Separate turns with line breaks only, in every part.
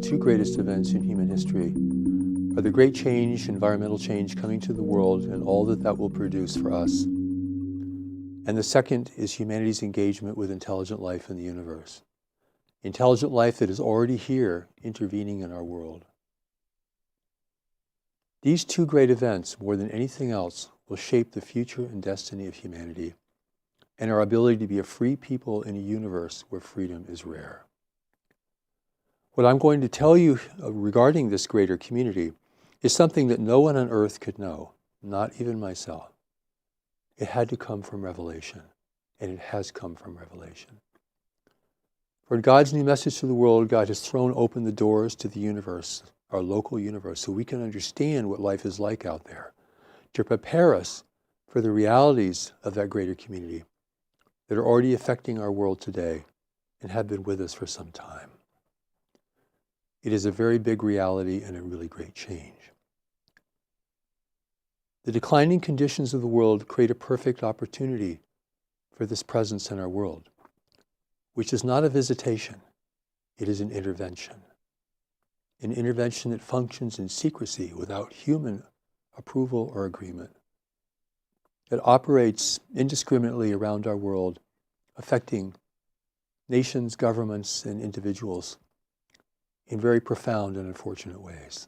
two greatest events in human history are the great change, environmental change coming to the world and all that that will produce for us. And the second is humanity's engagement with intelligent life in the universe. Intelligent life that is already here, intervening in our world. These two great events, more than anything else, will shape the future and destiny of humanity and our ability to be a free people in a universe where freedom is rare. What I'm going to tell you regarding this greater community is something that no one on earth could know, not even myself. It had to come from revelation, and it has come from revelation. For God's new message to the world, God has thrown open the doors to the universe, our local universe, so we can understand what life is like out there, to prepare us for the realities of that greater community that are already affecting our world today and have been with us for some time. It is a very big reality and a really great change. The declining conditions of the world create a perfect opportunity for this presence in our world, which is not a visitation, it is an intervention. An intervention that functions in secrecy without human approval or agreement. That operates indiscriminately around our world, affecting nations, governments, and individuals in very profound and unfortunate ways.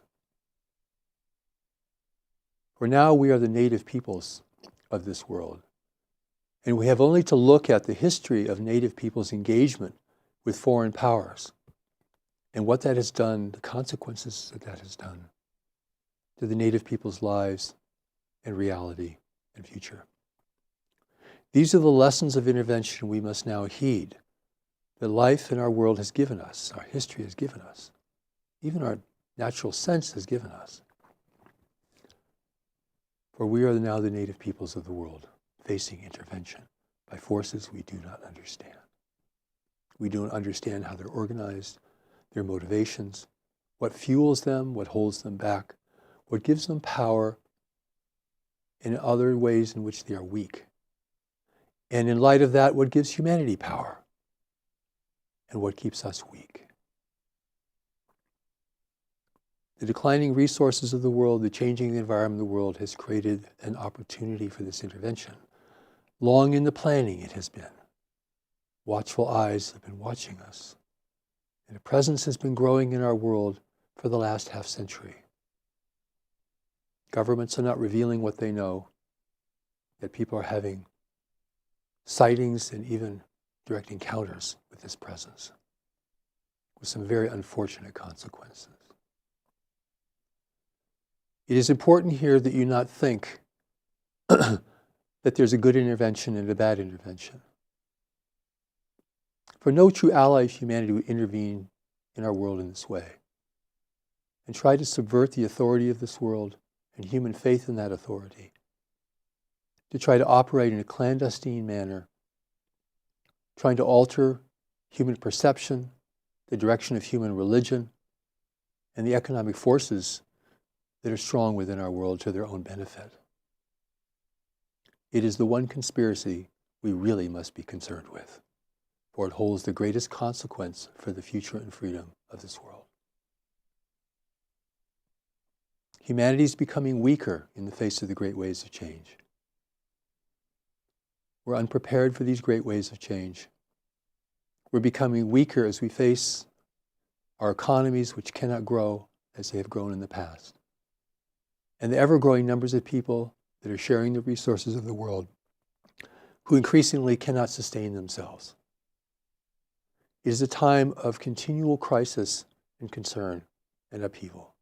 For now, we are the native peoples of this world. And we have only to look at the history of native peoples' engagement with foreign powers and what that has done, the consequences that that has done to the native people's lives and reality and future. These are the lessons of intervention we must now heed, that life in our world has given us, our history has given us, even our natural sense has given us. For we are now the native peoples of the world, facing intervention by forces we do not understand. We don't understand how they're organized, their motivations, what fuels them, what holds them back, what gives them power, and other ways in which they are weak. And in light of that, what gives humanity power, and what keeps us weak. The declining resources of the world, the changing environment of the world has created an opportunity for this intervention. Long in the planning it has been. Watchful eyes have been watching us. And a presence has been growing in our world for the last half century. Governments are not revealing what they know, yet people are having sightings and even direct encounters with this presence, with some very unfortunate consequences. It is important here that you not think that there's a good intervention and a bad intervention. For no true ally of humanity would intervene in our world in this way and try to subvert the authority of this world and human faith in that authority, to try to operate in a clandestine manner, trying to alter human perception, the direction of human religion, and the economic forces that are strong within our world to their own benefit. It is the one conspiracy we really must be concerned with, for it holds the greatest consequence for the future and freedom of this world. Humanity is becoming weaker in the face of the great waves of change. We're unprepared for these great waves of change. We're becoming weaker as we face our economies, which cannot grow as they have grown in the past, and the ever-growing numbers of people that are sharing the resources of the world who increasingly cannot sustain themselves. It is a time of continual crisis and concern and upheaval.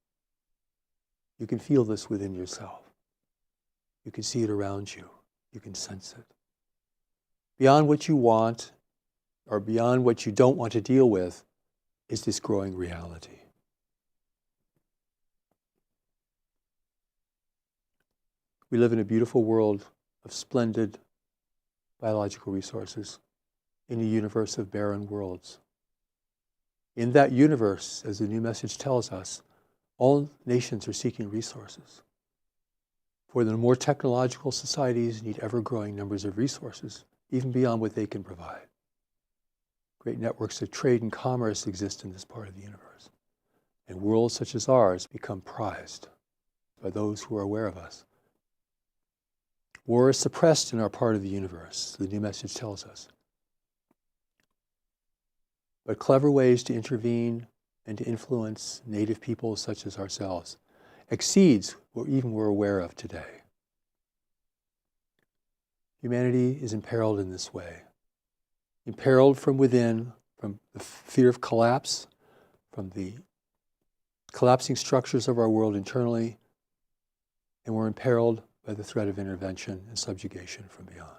You can feel this within yourself. You can see it around you. You can sense it. Beyond what you want, or beyond what you don't want to deal with, is this growing reality. We live in a beautiful world of splendid biological resources in a universe of barren worlds. In that universe, as the new message tells us, all nations are seeking resources. For the more technological societies need ever-growing numbers of resources, even beyond what they can provide. Great networks of trade and commerce exist in this part of the universe. and worlds such as ours become prized by those who are aware of us. War is suppressed in our part of the universe, the new message tells us. But clever ways to intervene and to influence native peoples such as ourselves exceeds what even we're aware of today. Humanity is imperiled in this way. Imperiled from within, from the fear of collapse, from the collapsing structures of our world internally, and we're imperiled by the threat of intervention and subjugation from beyond.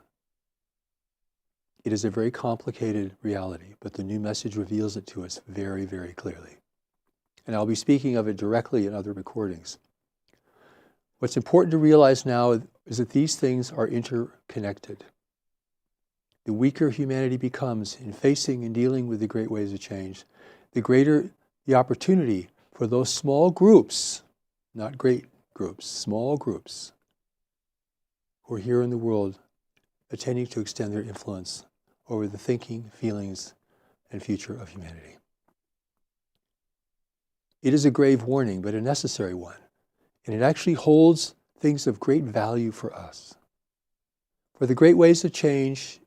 It is a very complicated reality, but the new message reveals it to us very, very clearly. And I'll be speaking of it directly in other recordings. What's important to realize now is that these things are interconnected. The weaker humanity becomes in facing and dealing with the great waves of change, the greater the opportunity for those small groups, not great groups, small groups, who are here in the world attending to extend their influence over the thinking, feelings, and future of humanity. It is a grave warning, but a necessary one, and it actually holds things of great value for us. For the great waves of change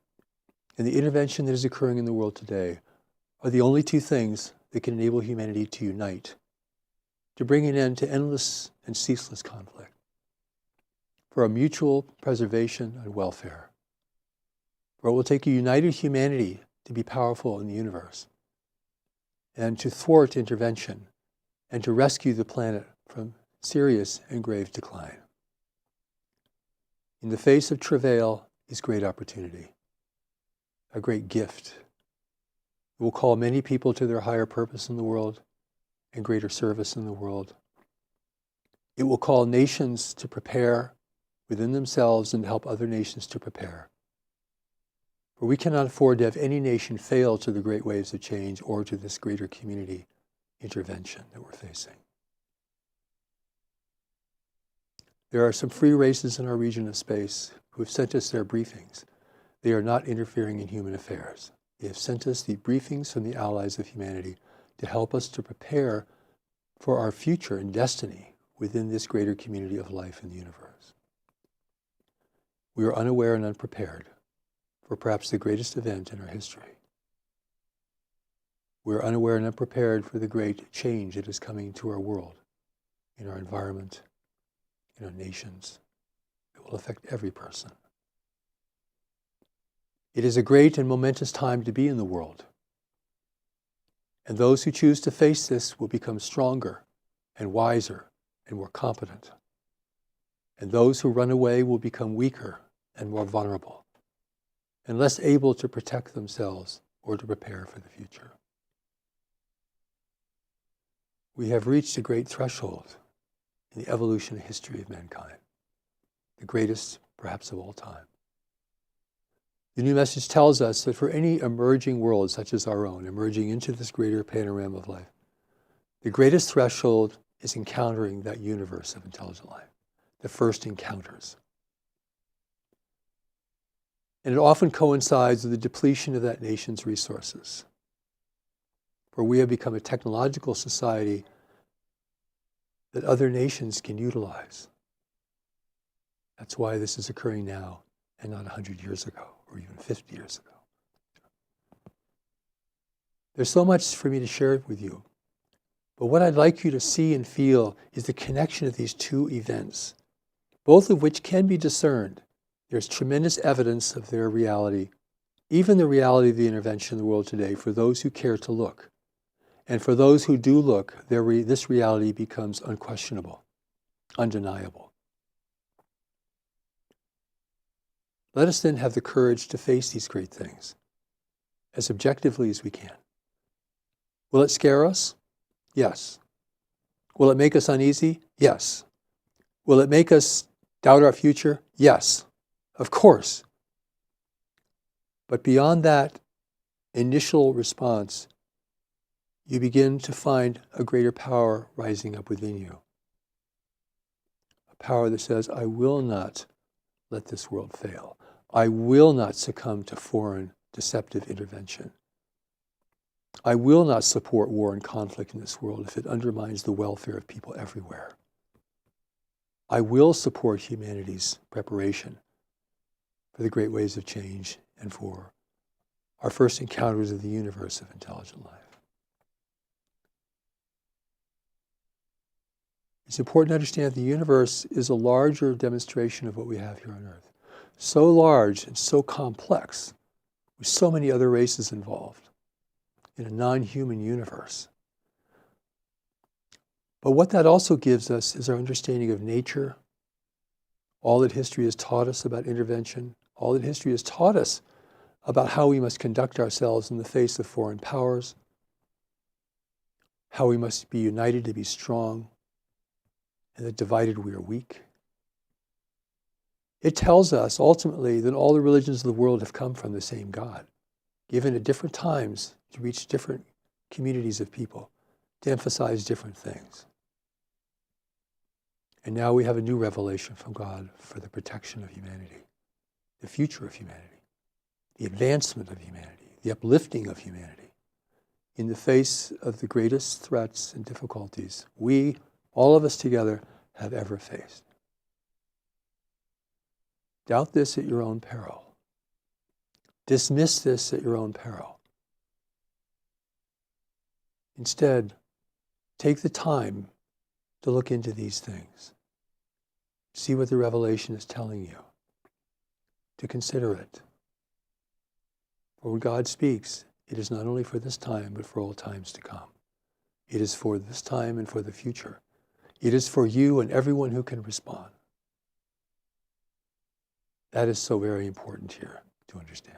and the intervention that is occurring in the world today are the only two things that can enable humanity to unite, to bring an end to endless and ceaseless conflict, for a mutual preservation and welfare. For it will take a united humanity to be powerful in the universe and to thwart intervention and to rescue the planet from serious and grave decline. In the face of travail is great opportunity, a great gift. It will call many people to their higher purpose in the world and greater service in the world. It will call nations to prepare within themselves and help other nations to prepare. For we cannot afford to have any nation fail to the great waves of change or to this greater community intervention that we're facing. There are some free races in our region of space who have sent us their briefings. They are not interfering in human affairs. They have sent us the briefings from the allies of humanity to help us to prepare for our future and destiny within this greater community of life in the universe. We are unaware and unprepared for perhaps the greatest event in our history. We are unaware and unprepared for the great change that is coming to our world, in our environment, in our nations. It will affect every person. It is a great and momentous time to be in the world. And those who choose to face this will become stronger and wiser and more competent. And those who run away will become weaker and more vulnerable and less able to protect themselves or to prepare for the future. We have reached a great threshold in the evolution history of mankind, the greatest perhaps of all time. The new message tells us that for any emerging world such as our own, emerging into this greater panorama of life, the greatest threshold is encountering that universe of intelligent life, the first encounters. And it often coincides with the depletion of that nation's resources. For we have become a technological society that other nations can utilize. That's why this is occurring now and not 100 years ago or even 50 years ago. There's so much for me to share with you. But what I'd like you to see and feel is the connection of these two events, both of which can be discerned. There's tremendous evidence of their reality, even the reality of the intervention in the world today, for those who care to look. And for those who do look, this reality becomes unquestionable, undeniable. Let us then have the courage to face these great things as objectively as we can. Will it scare us? Yes. Will it make us uneasy? Yes. Will it make us doubt our future? Yes. Of course. But beyond that initial response, you begin to find a greater power rising up within you. A power that says, I will not let this world fail. I will not succumb to foreign deceptive intervention. I will not support war and conflict in this world if it undermines the welfare of people everywhere. I will support humanity's preparation for the great waves of change and for our first encounters of the universe of intelligent life. It's important to understand that the universe is a larger demonstration of what we have here on Earth. So large and so complex, with so many other races involved in a non-human universe. But what that also gives us is our understanding of nature, all that history has taught us about intervention, all that history has taught us about how we must conduct ourselves in the face of foreign powers, how we must be united to be strong, and that divided we are weak. It tells us ultimately that all the religions of the world have come from the same God, given at different times to reach different communities of people, to emphasize different things. And now we have a new revelation from God for the protection of humanity, the future of humanity, the advancement of humanity, the uplifting of humanity. In the face of the greatest threats and difficulties we, all of us together, have ever faced. Doubt this at your own peril. Dismiss this at your own peril. Instead, take the time to look into these things. See what the revelation is telling you. To consider it. For when God speaks, it is not only for this time, but for all times to come. It is for this time and for the future. It is for you and everyone who can respond. That is so very important here to understand.